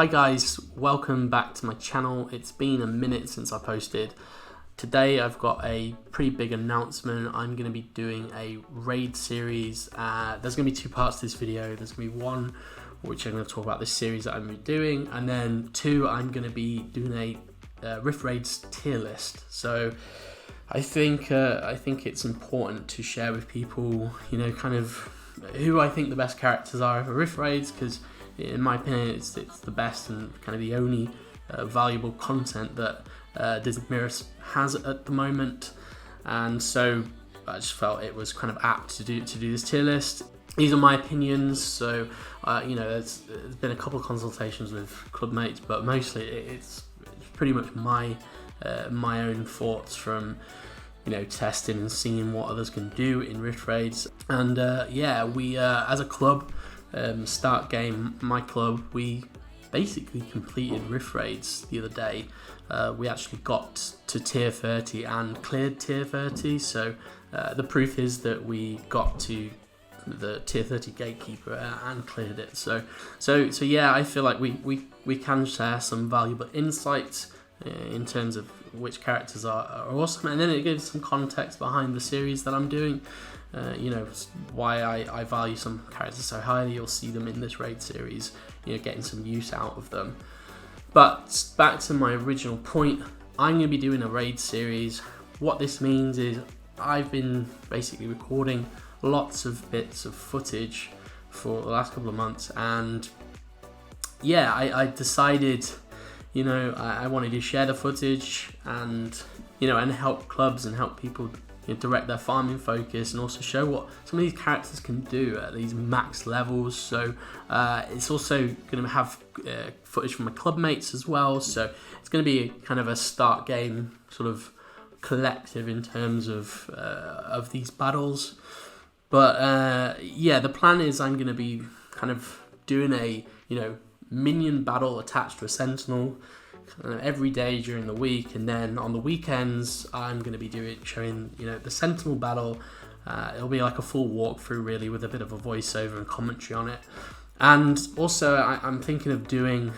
Hi guys, welcome back to my channel. It's been a minute since I posted. Today I've got a pretty big announcement. I'm going to be doing a raid series. There's going to be two parts to this video. There's going to be one which I'm going to talk about this series that I'm doing, and then two, I'm going to be doing a riftraids tier list. So I think it's important to share with people, kind of who I think the best characters are for riftraids, because in my opinion, it's the best and kind of the only valuable content that Disney Mirrorverse has at the moment. And so I just felt it was kind of apt to do this tier list. These are my opinions, so there's been a couple of consultations with club mates, but mostly it's pretty much my own thoughts from testing and seeing what others can do in riftraids. And we as a club, Start Game, my club, we basically completed riftraids the other day. We actually got to tier 30 and cleared tier 30, so the proof is that we got to the tier 30 gatekeeper and cleared it. So yeah, I feel like we can share some valuable insights in terms of which characters are awesome, and then it gives some context behind the series that I'm doing. Why I value some characters so highly. You'll see them in this raid series, getting some use out of them. But back to my original point, I'm going to be doing a raid series. What this means is I've been basically recording lots of bits of footage for the last couple of months, and yeah, I decided I wanted to share the footage and and help clubs and help people direct their farming focus, and also show what some of these characters can do at these max levels. So it's also going to have footage from my club mates as well, so it's going to be kind of a Start Game sort of collective in terms of these battles. But the plan is I'm going to be kind of doing a minion battle attached to a sentinel every day during the week, and then on the weekends I'm going to be showing the sentinel battle. It'll be like a full walkthrough really, with a bit of a voiceover and commentary on it. And also I'm thinking of doing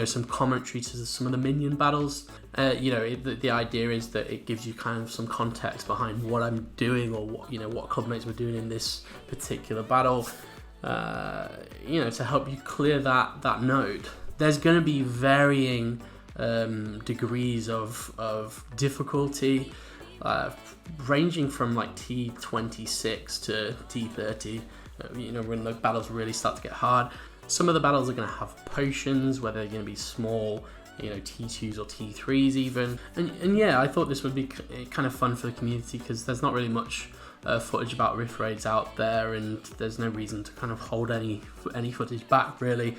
some commentary to some of the minion battles. The idea is that it gives you kind of some context behind what I'm doing, or what club mates were doing in this particular battle, to help you clear that node. There's going to be varying degrees of difficulty, ranging from like T26 to T30, when the battles really start to get hard. Some of the battles are going to have potions, whether they're going to be small, T2s or T3s even. And yeah, I thought this would be kind of fun for the community, because there's not really much footage about riftraids out there, and there's no reason to kind of hold any footage back really.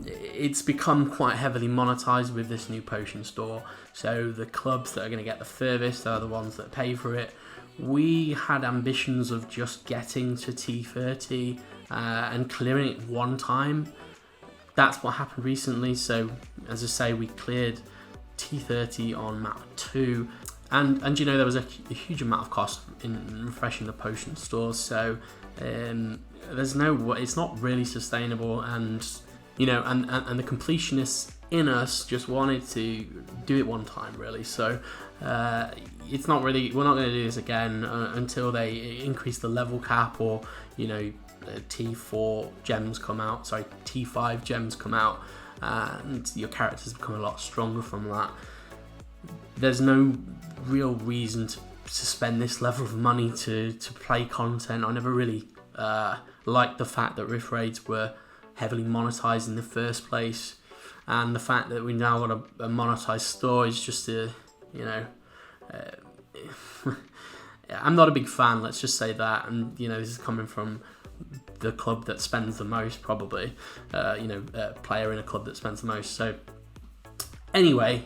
It's become quite heavily monetized with this new potion store, so the clubs that are going to get the furthest are the ones that pay for it. We had ambitions of just getting to T30 and clearing it one time. That's what happened recently. So as I say, we cleared T30 on map 2, and there was a huge amount of cost in refreshing the potion stores, so it's not really sustainable, and and the completionists in us just wanted to do it one time really. So it's not really, we're not going to do this again until they increase the level cap, or T4 gems come out, T5 gems come out, and your characters become a lot stronger from that. There's no real reason to spend this level of money to play content. I never really liked the fact that riftraids were heavily monetized in the first place, and the fact that we now got a monetized store is just I'm not a big fan, let's just say that. And this is coming from the club that spends the most, probably, player in a club that spends the most. So anyway,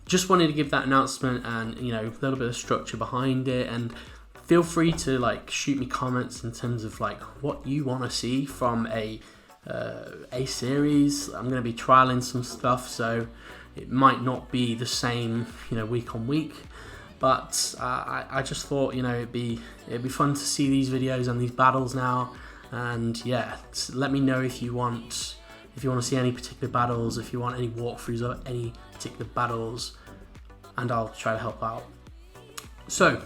just wanted to give that announcement, and a little bit of structure behind it. And feel free to shoot me comments in terms of what you want to see from a series. I'm going to be trialing some stuff, so it might not be the same week on week, but I just thought it'd be fun to see these videos and these battles now. And yeah, let me know if you want if you want to see any particular battles, if you want any walkthroughs of any particular battles, and I'll try to help out. So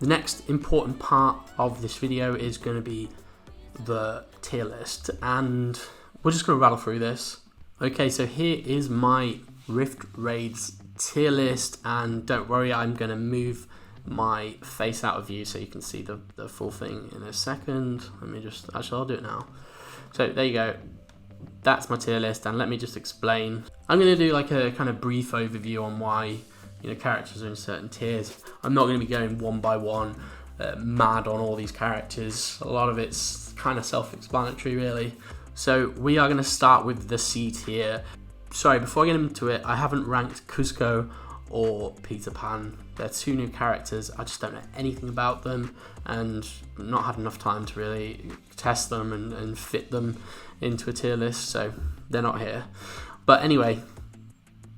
the next important part of this video is going to be the tier list, and we're just going to rattle through this. Okay, so here is my Rift Raids tier list, and don't worry, I'm going to move my face out of view so you can see the full thing in a second. Let me just, actually I'll do it now. So there you go, that's my tier list, and let me just explain. I'm going to do like a kind of brief overview on why, you know, characters are in certain tiers. I'm not going to be going one by one mad on all these characters. A lot of it's kind of self-explanatory really. So we are going to start with the C tier. Sorry, before I get into it, I haven't ranked Cusco or Peter Pan. They're two new characters. I just don't know anything about them and not had enough time to really test them and fit them into a tier list, so they're not here. But anyway,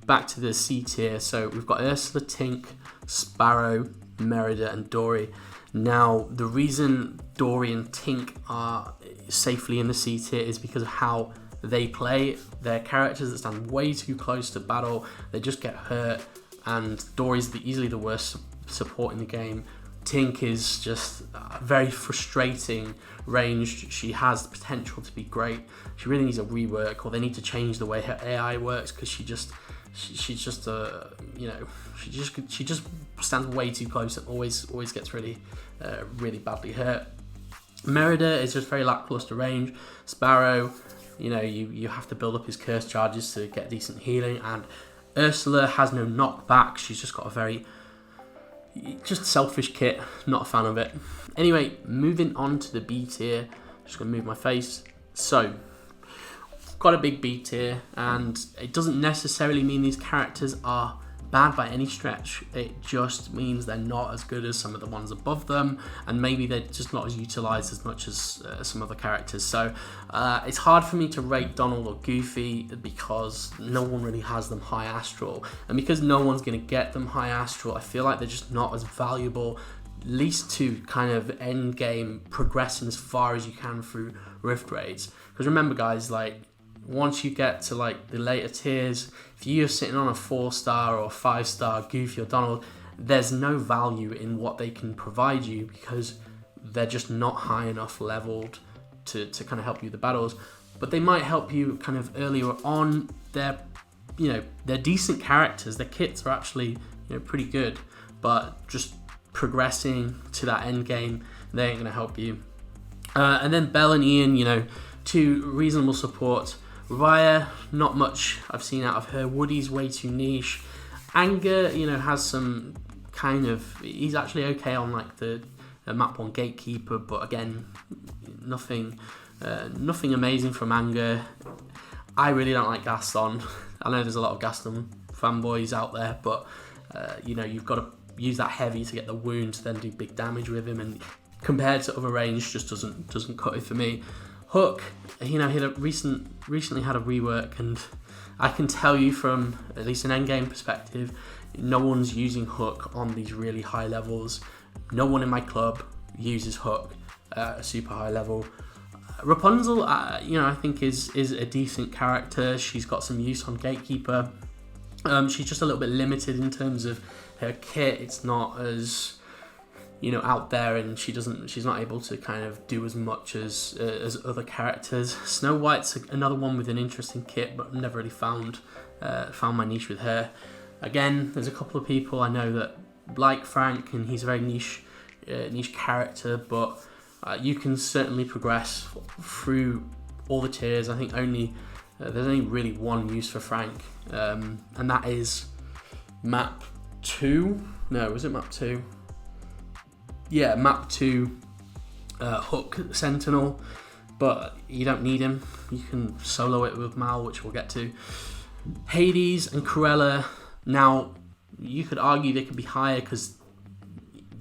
back to the C tier. So we've got Ursula, Tink, Sparrow, Merida and Dory. Now the reason Dory and Tink are safely in the C tier is because of how they play. They're characters that stand way too close to battle. They just get hurt, and Dory's easily the worst support in the game. Tink is just very frustrating ranged. She has the potential to be great. She really needs a rework, or they need to change the way her AI works, because she just stands way too close and always gets really badly hurt. Merida is just very lackluster range. Sparrow, you know, you have to build up his curse charges to get decent healing, and Ursula has no knockback. She's just got a very just selfish kit. Not a fan of it. Anyway, moving on to the B tier. Just gonna move my face. So got a big B tier, and it doesn't necessarily mean these characters are bad by any stretch. It just means they're not as good as some of the ones above them, and maybe they're just not as utilized as much as some other characters. So it's hard for me to rate Donald or Goofy because no one really has them high astral, and because no one's going to get them high astral, I feel like they're just not as valuable, at least to kind of end game progressing as far as you can through Rift Raids. Because remember guys, like once you get to like the later tiers, if you're sitting on a 4-star or 5-star Goofy or Donald, there's no value in what they can provide you because they're just not high enough leveled to kind of help you with the battles. But they might help you kind of earlier on. They're decent characters. Their kits are actually pretty good, but just progressing to that end game, they ain't gonna help you. And then Belle and Ian, two reasonable support. Raya, not much I've seen out of her. Woody's way too niche. Anger, has some kind of, he's actually okay on like the map 1 Gatekeeper, but again, nothing amazing from Anger. I really don't like Gaston. I know there's a lot of Gaston fanboys out there, but you've got to use that heavy to get the wound to then do big damage with him, and compared to other range, just doesn't cut it for me. Hook, he had recently had a rework, and I can tell you from at least an endgame perspective, no one's using Hook on these really high levels. No one in my club uses Hook at a super high level. Rapunzel, I think is a decent character. She's got some use on Gatekeeper. She's just a little bit limited in terms of her kit. It's not as out there, and she's not able to kind of do as much as other characters. Snow White's another one with an interesting kit, but I've never really found my niche with her. Again, there's a couple of people I know that like Frank, and he's a very niche character, but you can certainly progress through all the tiers. I think there's only really one use for Frank, and that is map 2. No, was it map 2? Yeah, map 2 Hook Sentinel, but you don't need him. You can solo it with Mal, which we'll get to. Hades and Cruella, now you could argue they could be higher because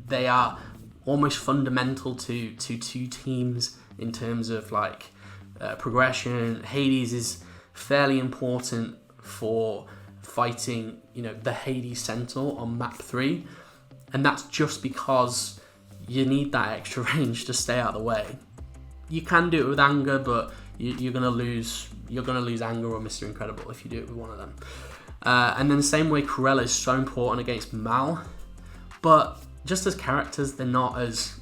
they are almost fundamental to two teams in terms of like progression. Hades is fairly important for fighting, the Hades Sentinel on map 3, and that's just because you need that extra range to stay out of the way. You can do it with Anger, but you're gonna lose Anger or Mr. Incredible if you do it with one of them. And then the same way, Cruella is so important against Mal, but just as characters, they're not as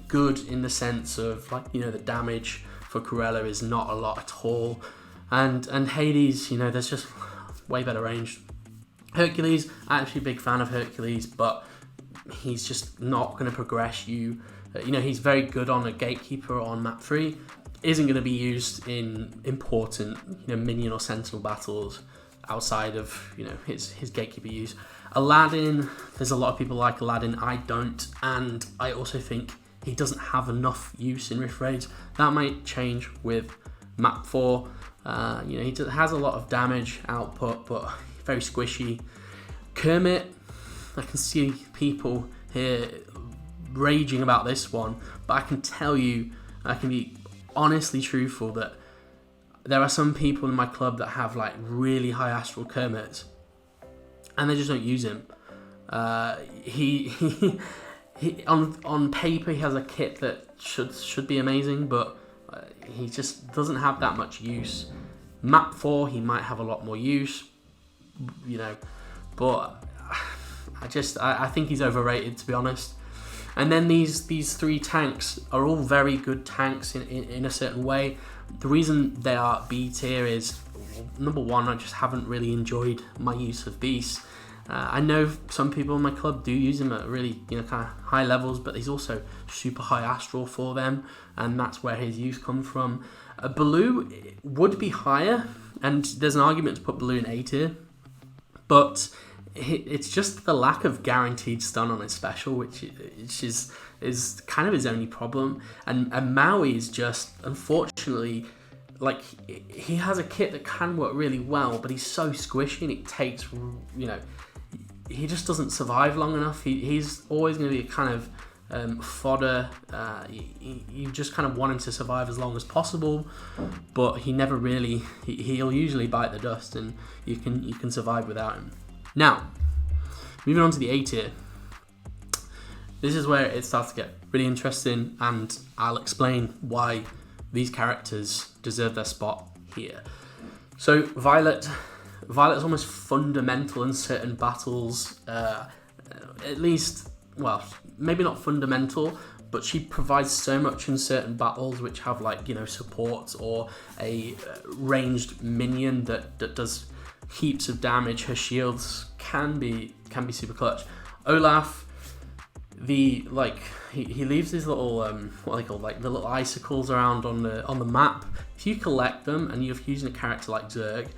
good in the sense of, like, you know, the damage for Cruella is not a lot at all, and Hades, you know, there's just way better range. Hercules, I'm actually a big fan of Hercules, but he's just not going to progress you. You know, he's very good on a Gatekeeper on map 3, isn't going to be used in important, you know, minion or sentinel battles outside of, you know, his Gatekeeper use. Aladdin, there's a lot of people like Aladdin, I don't, and I also think he doesn't have enough use in Rift Raids. That might change with map 4. You know, he has a lot of damage output, but very squishy. Kermit, I can see people here raging about this one, but I can tell you, I can be honestly truthful, that there are some people in my club that have like really high astral Kermits, and they just don't use him. He on paper he has a kit that should be amazing, but he just doesn't have that much use. Map 4 he might have a lot more use, you know, but I think he's overrated, to be honest. And then these 3 tanks are all very good tanks in a certain way. The reason they are B tier is, number one, I just haven't really enjoyed my use of Beast. I know some people in my club do use him at really, you know, kind of high levels, but he's also super high astral for them, and that's where his use comes from. Baloo would be higher, and there's an argument to put Baloo in A tier, but it's just the lack of guaranteed stun on his special, which is kind of his only problem. And Maui is just, unfortunately, like, he has a kit that can work really well, but he's so squishy, and it takes, you know, he just doesn't survive long enough. He's always going to be a kind of fodder. You just kind of want him to survive as long as possible, but he never really. He'll usually bite the dust, and you can survive without him. Now, moving on to the A tier. This is where it starts to get really interesting, and I'll explain why these characters deserve their spot here. So Violet's almost fundamental in certain battles, at least, well, maybe not fundamental, but she provides so much in certain battles which have, like, you know, support or a ranged minion that does heaps of damage. Her shields can be super clutch. Olaf, he leaves these little what are they called, like the little icicles around on the map. If you collect them and you're using a character like Zurg,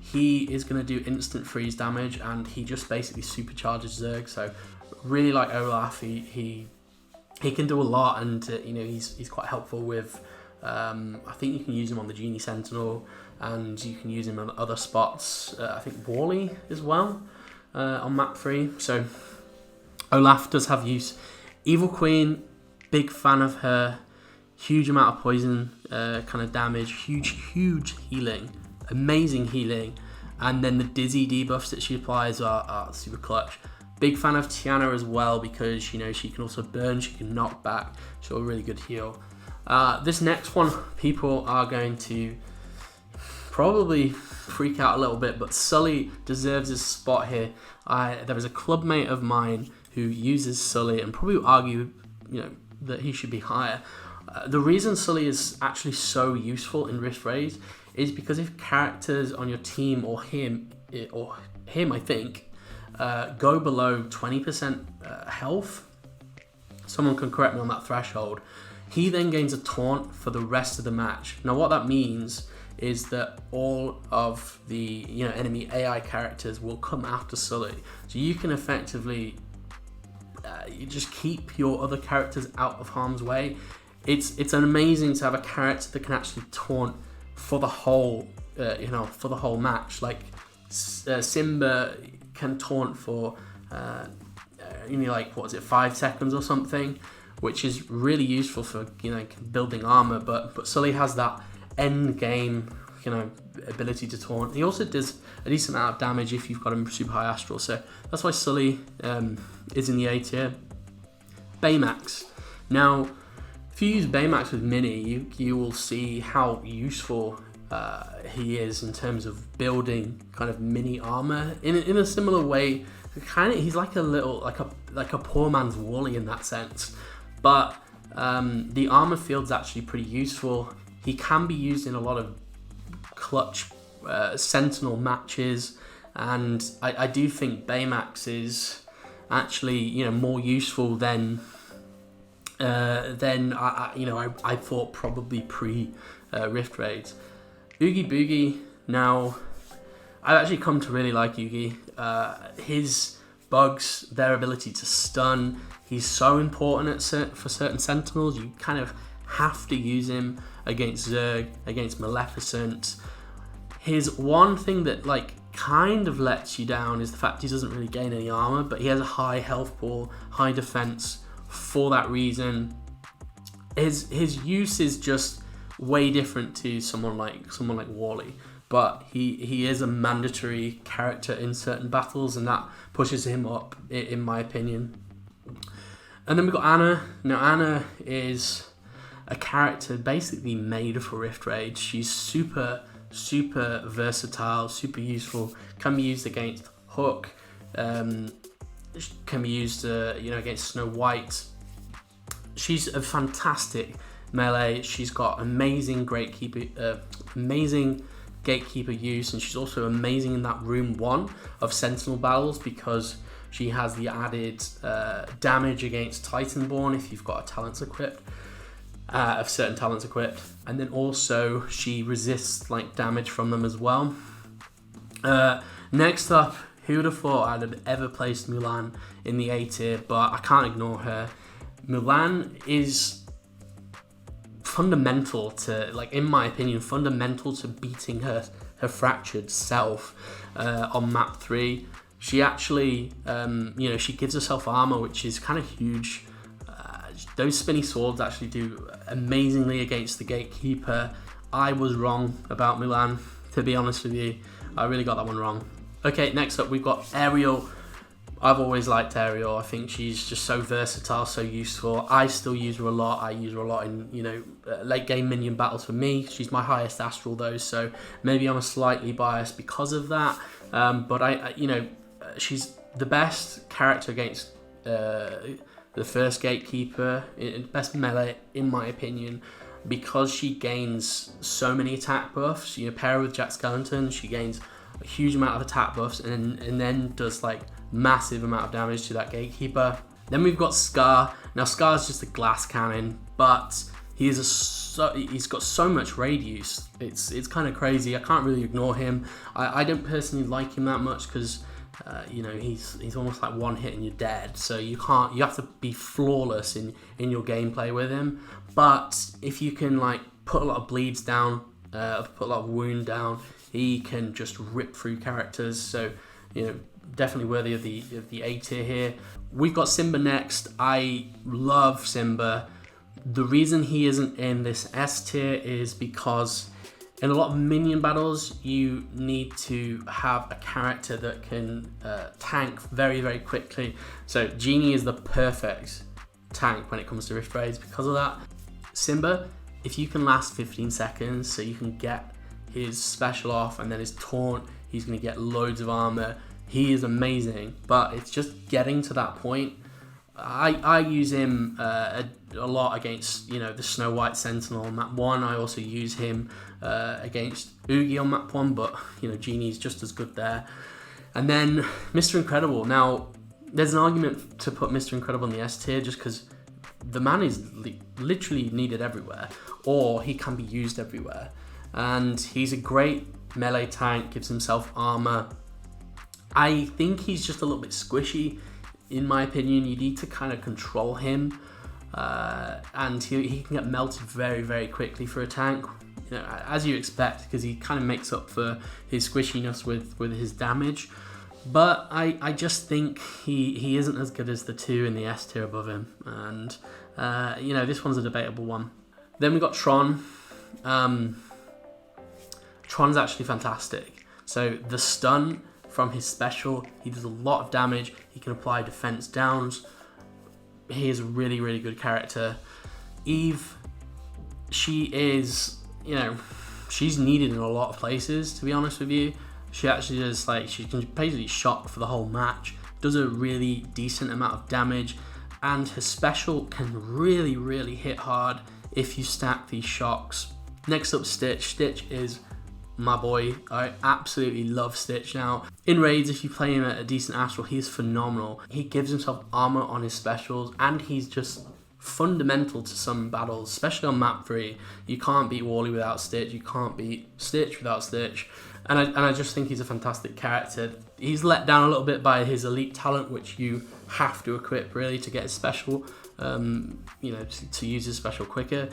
he is going to do instant freeze damage, and he just basically supercharges Zurg. So really like Olaf, he can do a lot, and you know, he's quite helpful with. I think you can use him on the Genie Sentinel, and you can use him on other spots. I think Wally as well on map 3. So Olaf does have use. Evil Queen, big fan of her. Huge amount of poison kind of damage. Huge healing. Amazing healing. And then the dizzy debuffs that she applies are super clutch. Big fan of Tiana as well, because, you know, she can also burn, she can knock back. She's a really good heal. This next one, people are going to probably freak out a little bit, but Sully deserves his spot here. There is a clubmate of mine who uses Sully, and probably would argue, you know, that he should be higher. The reason Sully is actually so useful in Rift Raids is because if characters on your team or him, I think, go below 20% health, someone can correct me on that threshold, he then gains a taunt for the rest of the match. Now what that means is that all of the, you know, enemy AI characters will come after Sully. So you can effectively you just keep your other characters out of harm's way. It's amazing to have a character that can actually taunt for the whole for the whole match. Like Simba can taunt for like, what is it, 5 seconds or something, which is really useful for, you know, building armor. But Sully has that end game, you know, ability to taunt. He also does a decent amount of damage if you've got him super high astral. So that's why Sully is in the A tier. Baymax. Now, If you use Baymax with Mini, you will see how useful he is in terms of building kind of mini armor in a similar way. He's like a poor man's Wally in that sense, but the armor field's actually pretty useful. He can be used in a lot of clutch Sentinel matches, and I do think Baymax is actually more useful than I thought probably pre Rift Raids. Oogie Boogie, now I've actually come to really like Oogie. His bugs, their ability to stun, he's so important for certain Sentinels. You kind of have to use him against Zurg, against Maleficent. His one thing that kind of lets you down is the fact he doesn't really gain any armor, but he has a high health pool, high defense. For that reason, his use is just way different to someone like Wally, but he is a mandatory character in certain battles, and that pushes him up, in my opinion. And then we've got Anna. Now Anna is a character basically made for Rift Raid. She's super versatile, super useful. Can be used against Hook. Can be used against Snow White. She's a fantastic melee. She's got amazing gatekeeper use, and she's also amazing in that room 1 of Sentinel battles because she has the added damage against Titanborn if you've got talents equipped, of certain talents equipped, and then also she resists damage from them as well. Next up, who would have thought I'd have ever placed Mulan in the A tier, but I can't ignore her. Mulan is fundamental to, in my opinion, fundamental to beating her fractured self on map 3. She actually, she gives herself armor, which is kind of huge. Those spinny swords actually do amazingly against the gatekeeper. I was wrong about Mulan, to be honest with you. I really got that one wrong. Okay, next up we've got Ariel. I've always liked Ariel. I think she's just so versatile, so useful. I still use her a lot. I use her a lot in late game minion battles for me. She's my highest astral though, so maybe I'm slightly biased because of that. But she's the best character against the first gatekeeper, best melee in my opinion, because she gains so many attack buffs. Pair her with Jack Skellington, she gains a huge amount of attack buffs and then does massive amount of damage to that gatekeeper. Then we've got Scar. Now Scar's just a glass cannon, but he's got so much raid use. It's kind of crazy. I can't really ignore him. I don't personally like him that much because he's almost like one hit and you're dead. So you have to be flawless in your gameplay with him. But if you can put a lot of bleeds down, put a lot of wound down, he can just rip through characters. So definitely worthy of the A tier here. We've got Simba next. I love Simba. The reason he isn't in this S tier is because in a lot of minion battles you need to have a character that can tank very, very quickly. So Genie is the perfect tank when it comes to Rift Raids because of that. Simba, if you can last 15 seconds so you can get his special off and then his taunt, he's going to get loads of armor. He is amazing, but it's just getting to that point. I use him a lot against the Snow White Sentinel on map 1. I also use him against Oogie on map 1, but Genie's just as good there. And then Mr. Incredible. Now there's an argument to put Mr. Incredible in the S tier just because the man is literally needed everywhere, or he can be used everywhere. And he's a great melee tank, gives himself armor. I think he's just a little bit squishy, in my opinion. You need to kind of control him, and he can get melted very, very quickly for a tank, as you expect, because he kind of makes up for his squishiness with his damage. But I just think he isn't as good as the two in the S tier above him, and this one's a debatable one. Then we got Tron. Tron's actually fantastic. So the stun from his special, he does a lot of damage. He can apply defense downs. He is a really, really good character. Eve, she is, you know, she's needed in a lot of places, to be honest with you. She actually does, like, she can basically shock for the whole match, does a really decent amount of damage, and her special can really, really hit hard if you stack these shocks. Next up, Stitch. Stitch is my boy. I absolutely love Stitch now. In raids, if you play him at a decent astral, he's phenomenal. He gives himself armor on his specials, and he's just fundamental to some battles, especially on map 3. You can't beat Wally without Stitch, you can't beat Stitch without Stitch, and I just think he's a fantastic character. He's let down a little bit by his elite talent, which you have to equip really to get his special, you know, to use his special quicker.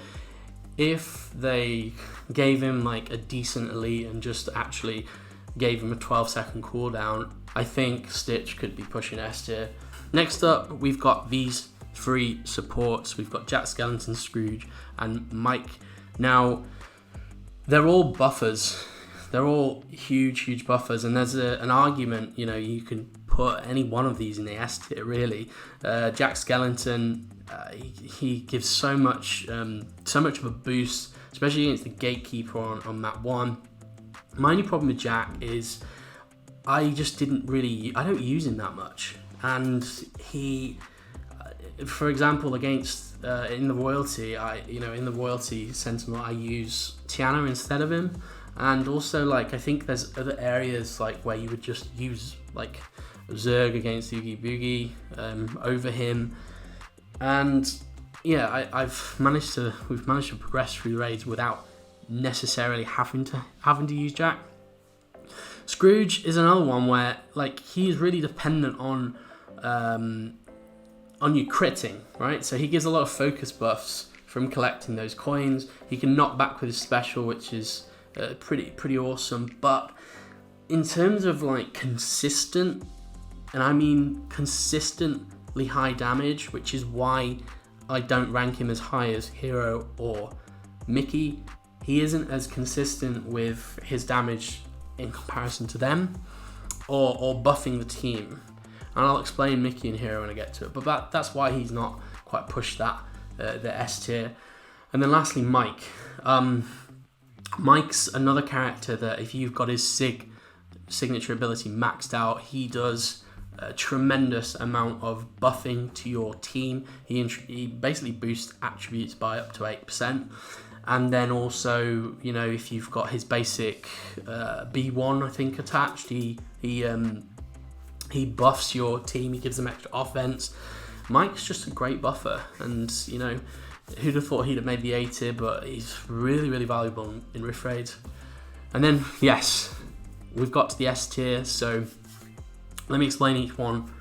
If they gave him like a decent elite and just actually gave him a 12-second cooldown, I think Stitch could be pushing S tier. Next up, we've got these 3 supports. We've got Jack Skellington, Scrooge, and Mike. Now, they're all buffers. They're all huge buffers, and there's an argument, you know, you can put any one of these in the S tier, really. Jack Skellington, he gives so much of a boost, especially against the Gatekeeper on map 1. My only problem with Jack is I don't use him that much, and he, for example, against in the Royalty, in the Royalty Sentinel, I use Tiana instead of him. And also, like, I think there's other areas like where you would just use like Zurg against Oogie Boogie over him. And yeah, we've managed to progress through raids without necessarily having to use Jack. Scrooge is another one where, like, he's really dependent on you critting, right? So he gives a lot of focus buffs from collecting those coins. He can knock back with his special, which is pretty awesome. But in terms of like consistent, and I mean consistently high damage, which is why I don't rank him as high as Hero or Mickey, he isn't as consistent with his damage in comparison to them, or buffing the team. And I'll explain Mickey and Hero when I get to it, but that's why he's not quite pushed that the S tier. And then lastly, Mike. Mike's another character that if you've got his signature ability maxed out, he does a tremendous amount of buffing to your team. He basically boosts attributes by up to 8%. And then also, you know, if you've got his basic B1, I think, attached, he buffs your team. He gives them extra offense. Mike's just a great buffer, and you know, who'd have thought he'd have made the A tier, but he's really, really valuable in riftraids. And then, yes, we've got to the S tier, so let me explain each one.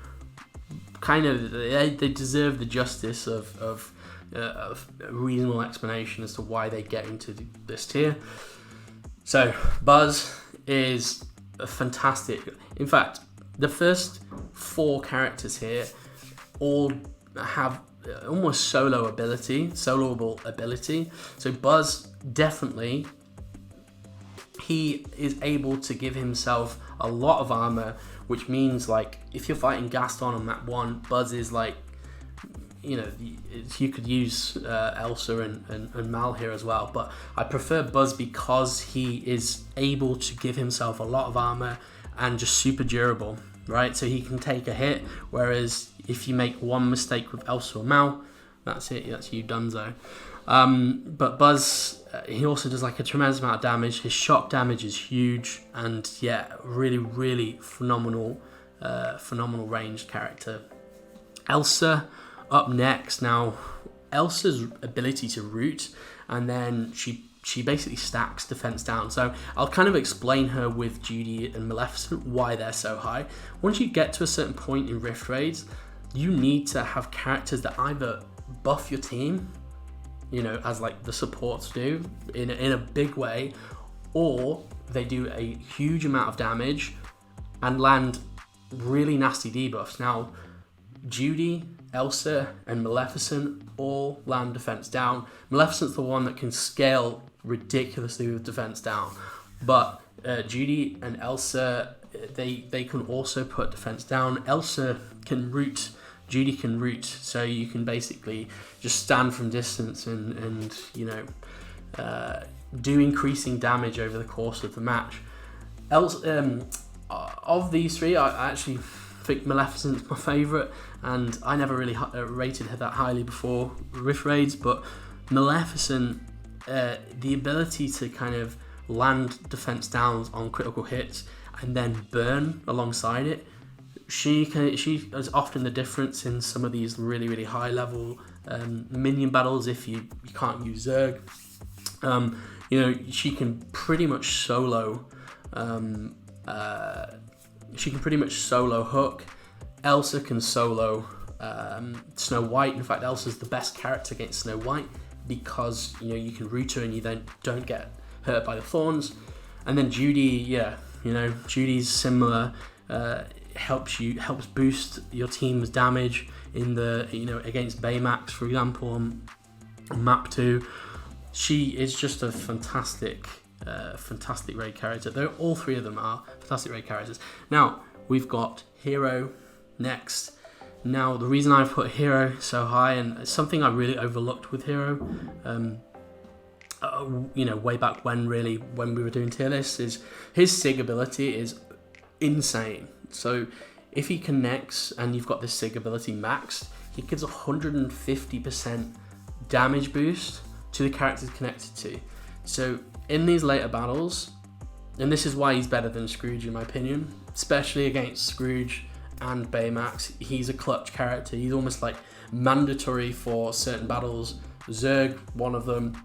Kind of, they deserve the justice of a reasonable explanation as to why they get into this tier. So, Buzz is a fantastic. In fact, the first 4 characters here all have almost soloable ability. So Buzz, definitely, he is able to give himself a lot of armor, which means, like, if you're fighting Gaston on map 1, Buzz is like, you know, you could use Elsa and Mal here as well, but I prefer Buzz because he is able to give himself a lot of armor and just super durable, right? So he can take a hit, whereas if you make one mistake with Elsa or Mal, that's it, that's you donezo. But Buzz, he also does like a tremendous amount of damage. His shock damage is huge, and yeah, really, really phenomenal ranged character. Elsa up next. Now, Elsa's ability to root, and then she basically stacks defense down. So I'll kind of explain her with Judy and Maleficent, why they're so high. Once you get to a certain point in Rift Raids, you need to have characters that either buff your team, you know, as like the supports do in a big way, or they do a huge amount of damage and land really nasty debuffs. Now, Judy, Elsa, and Maleficent all land defense down. Maleficent's the one that can scale ridiculously with defense down, but Judy and Elsa, they can also put defense down. Elsa can root Judy can root, so you can basically just stand from distance and do increasing damage over the course of the match. Of these three, I actually think Maleficent's my favourite, and I never really rated her that highly before riftraids, but Maleficent, the ability to kind of land defense downs on critical hits and then burn alongside it, she is often the difference in some of these really high level minion battles if you can't use Zurg. She can pretty much solo Hook. Elsa can solo Snow White. In fact, Elsa's the best character against Snow White because you can root her and you then don't get hurt by the thorns. And then Judy, Judy's similar. Helps boost your team's damage in the against Baymax, for example, on map 2. She is just a fantastic raid character. All three of them are fantastic raid characters. Now we've got Hero next. Now the reason I've put Hero so high, and something I really overlooked with Hero, way back when we were doing tier lists, is his Sig ability is insane. So if he connects and you've got this Sig ability maxed, he gives 150% damage boost to the characters connected to. So in these later battles, and this is why he's better than Scrooge in my opinion, especially against Scrooge and Baymax, he's a clutch character. He's almost like mandatory for certain battles. Zurg, one of them,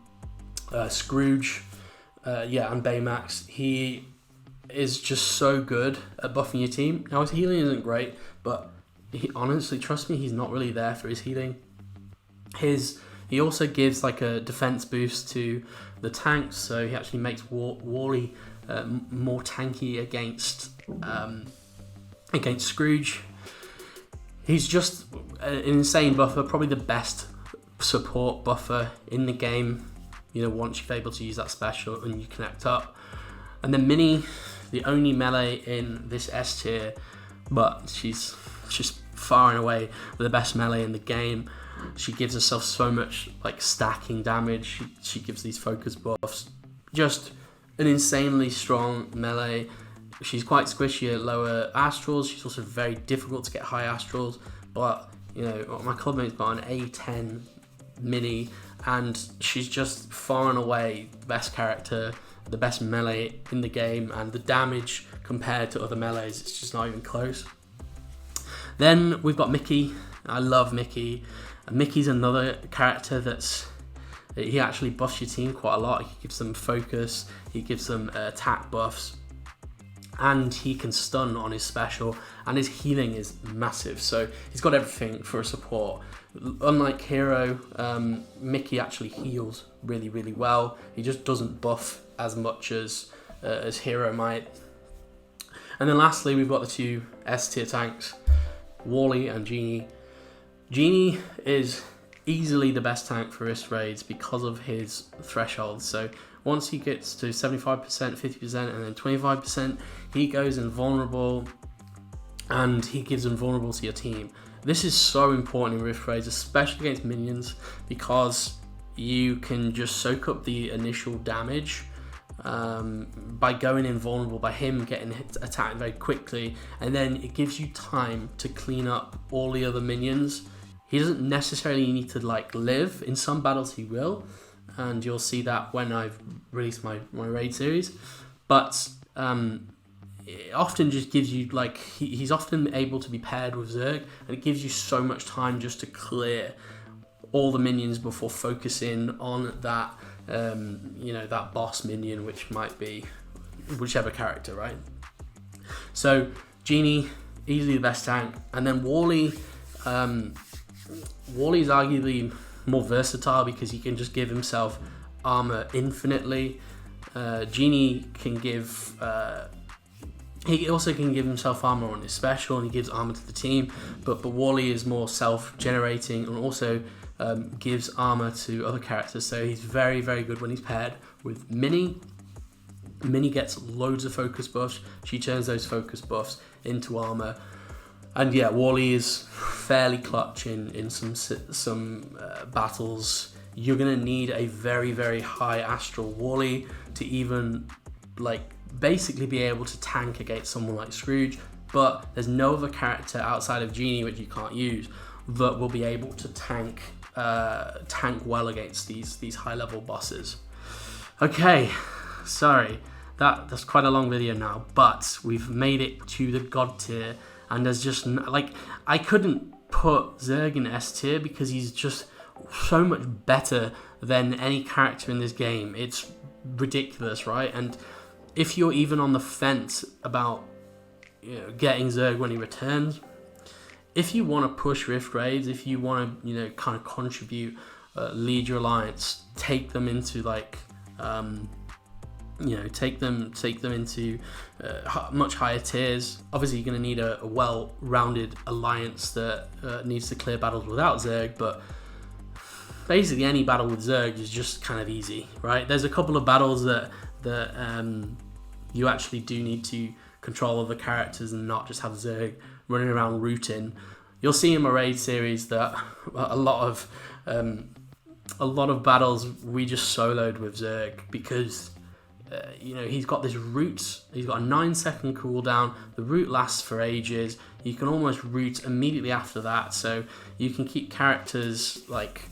Scrooge, and Baymax. He is just so good at buffing your team. Now his healing isn't great, but honestly, trust me, he's not really there for his healing. He also gives like a defense boost to the tanks, so he actually makes Wally more tanky against Scrooge. He's just an insane buffer, probably the best support buffer in the game. Once you're able to use that special and you connect up. And then Minnie, the only melee in this S tier, but she's just far and away the best melee in the game. She gives herself so much like stacking damage. She gives these focus buffs. Just an insanely strong melee. She's quite squishy at lower astrals. She's also very difficult to get high astrals. But my clubmate's got an A10 Minnie, and she's just far and away the best character, the best melee in the game, and the damage compared to other melees, it's just not even close. Then we've got Mickey. I love Mickey. And Mickey's another character he actually buffs your team quite a lot. He gives them focus, he gives them attack buffs, and he can stun on his special, and his healing is massive. So he's got everything for a support. Unlike Hero, Mickey actually heals really well. He just doesn't buff as much as Hero might. And then lastly, we've got the two S tier tanks, Wally and Genie. Genie is easily the best tank for risk raids because of his threshold. So once he gets to 75%, 50%, and then 25%, he goes invulnerable, and he gives invulnerable to your team. This is so important in rift raids, especially against minions, because you can just soak up the initial damage by going invulnerable, by him getting attacked very quickly, and then it gives you time to clean up all the other minions. He doesn't necessarily need to live. In some battles he will, and you'll see that when I've released my raid series, but it often just gives you he's often able to be paired with Zurg, and it gives you so much time just to clear all the minions before focusing on that that boss minion, which might be whichever character, right? So Genie, easily the best tank, and then Wally. Wally's arguably more versatile because he can just give himself armor infinitely. Genie can give. He also can give himself armor on his special, and he gives armor to the team. But Wally is more self-generating and also gives armor to other characters. So he's very good when he's paired with Minnie. Minnie gets loads of focus buffs. She turns those focus buffs into armor. And yeah, Wally is fairly clutch in some battles. You're gonna need a very, very high astral wally to even like basically be able to tank against someone like Scrooge, but there's no other character outside of Genie, which you can't use, that will be able to tank well against these high level bosses. Okay, sorry, that's quite a long video now, but we've made it to the God tier, and there's just like, I couldn't put Zurg in S tier because he's just so much better than any character in this game. It's ridiculous, right? And if you're even on the fence about getting Zurg when he returns, if you want to push rift raids, if you want to kind of contribute, lead your alliance, take them into like take them into much higher tiers. Obviously you're going to need a well-rounded alliance that needs to clear battles without Zurg, but basically any battle with Zurg is just kind of easy, right? There's a couple of battles that you actually do need to control other characters and not just have Zurg running around rooting. You'll see in my raid series that a lot of battles we just soloed with Zurg because he's got this root. He's got a 9-second cooldown. The root lasts for ages. You can almost root immediately after that, so you can keep characters like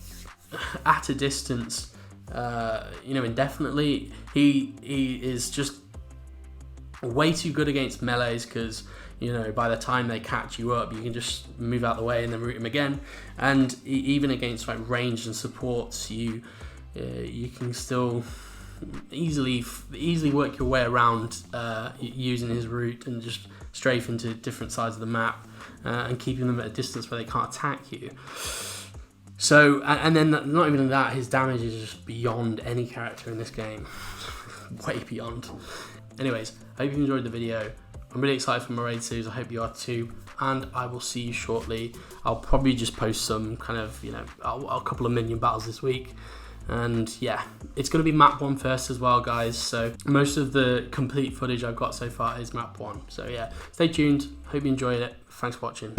at a distance, indefinitely. He is just way too good against melees because by the time they catch you up, you can just move out the way and then root him again. And even against like ranged and supports, you can still easily work your way around using his root and just strafe into different sides of the map and keeping them at a distance where they can't attack you. So, and then not even that, his damage is just beyond any character in this game. Way beyond. Anyways, I hope you enjoyed the video. I'm really excited for my raid series. I hope you are too. And I will see you shortly. I'll probably just post some kind of, a couple of minion battles this week. And yeah, it's going to be map 1 first as well, guys. So most of the complete footage I've got so far is map 1. So yeah, stay tuned. Hope you enjoyed it. Thanks for watching.